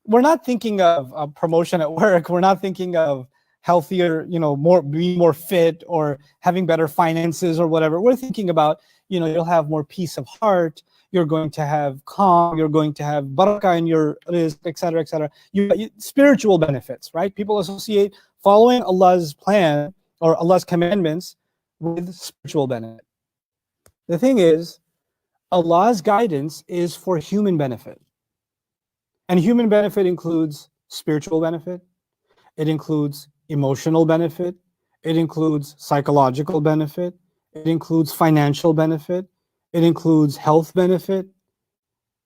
we're not thinking of a promotion at work. We're not thinking of healthier, being more fit or having better finances or whatever. We're thinking about, you'll have more peace of heart. You're going to have calm. You're going to have barakah in your rizq, etc., etc. Spiritual benefits, right? People associate following Allah's plan or Allah's commandments with spiritual benefit. The thing is, Allah's guidance is for human benefit. And human benefit includes spiritual benefit. It includes emotional benefit. It includes psychological benefit. It includes financial benefit. It includes health benefit.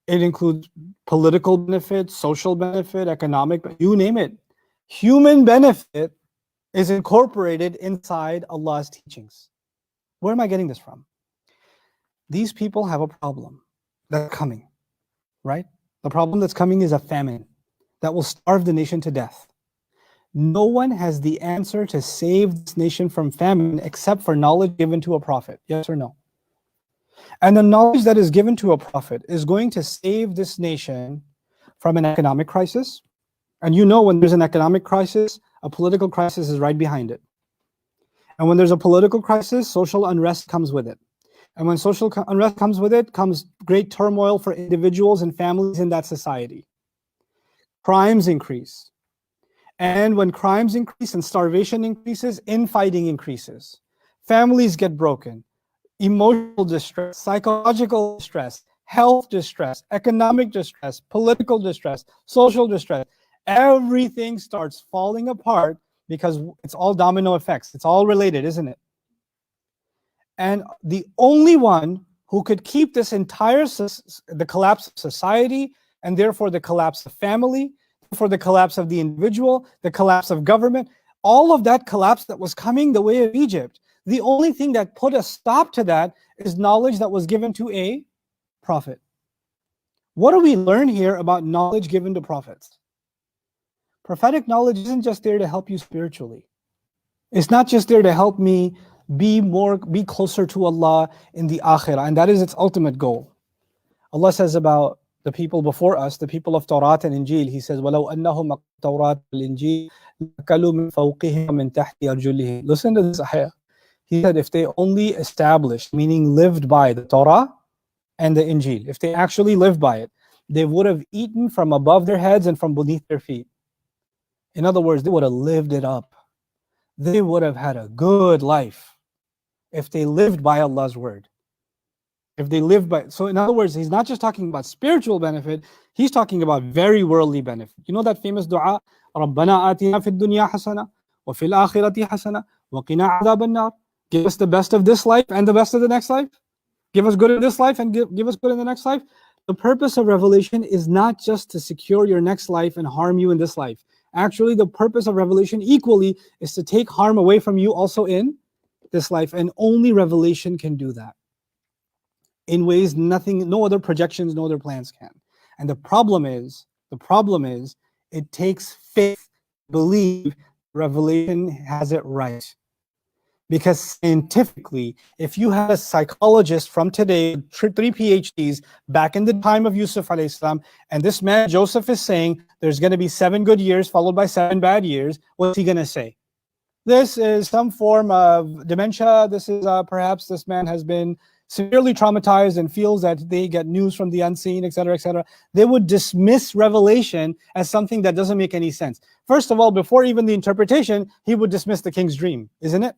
It includes political benefit, social benefit, economic, you name it. Human benefit is incorporated inside Allah's teachings. Where am I getting this from? These people have a problem that's coming, right? The problem that's coming is a famine that will starve the nation to death. No one has the answer to save this nation from famine except for knowledge given to a prophet. Yes or no? And the knowledge that is given to a prophet is going to save this nation from an economic crisis. And when there's an economic crisis, a political crisis is right behind it. And when there's a political crisis, social unrest comes with it. And when social unrest comes with it, comes great turmoil for individuals and families in that society. Crimes increase. And when crimes increase and starvation increases, infighting increases. Families get broken. Emotional distress, psychological distress, health distress, economic distress, political distress, social distress. Everything starts falling apart because it's all domino effects. It's all related, isn't it? And the only one who could keep this entire, the collapse of society, and therefore the collapse of family, for the collapse of the individual, the collapse of government, all of that collapse that was coming the way of Egypt. The only thing that put a stop to that is knowledge that was given to a prophet. What do we learn here about knowledge given to prophets? Prophetic knowledge isn't just there to help you spiritually. It's not just there to help me be closer to Allah in the akhirah, and that is its ultimate goal. Allah says about the people before us, the people of Torah and Injil, He says, وَلَوْ أَنَّهُمْ التَّوْرَاةَ وَالْإِنْجِيلَ لَأَكَلُوا مِنْ فَوْقِهِمْ وَمِنْ تَحْتِ أَرْجُلِهِمْ. Listen to this ayah. He said, if they only established, meaning lived by the Torah and the Injil, if they actually lived by it, they would have eaten from above their heads and from beneath their feet. In other words, they would have lived it up. They would have had a good life if they lived by Allah's word. If they live by, so in other words, He's not just talking about spiritual benefit, He's talking about very worldly benefit. You know that famous dua, رَبَّنَا آتِنَا فِي الدُّنْيَا حَسَنَةً وَفِي الْآخِرَةِ حَسَنَةً وَقِنَا عَذَابَ النَّارِ. Give us the best of this life and the best of the next life. Give us good in this life and give us good in the next life. The purpose of revelation is not just to secure your next life and harm you in this life. Actually, the purpose of revelation equally is to take harm away from you also in this life. And only revelation can do that in ways no other projections, no other plans can. And the problem is, it takes faith to believe revelation has it right. Because scientifically, if you had a psychologist from today, 3 PhDs, back in the time of Yusuf alayhi salam, and this man, Joseph, is saying there's going to be 7 good years followed by 7 bad years, what's he going to say? This is some form of dementia. This is perhaps this man has been severely traumatized and feels that they get news from the unseen, etc., etc. They would dismiss revelation as something that doesn't make any sense. First of all, before even the interpretation, he would dismiss the king's dream, isn't it?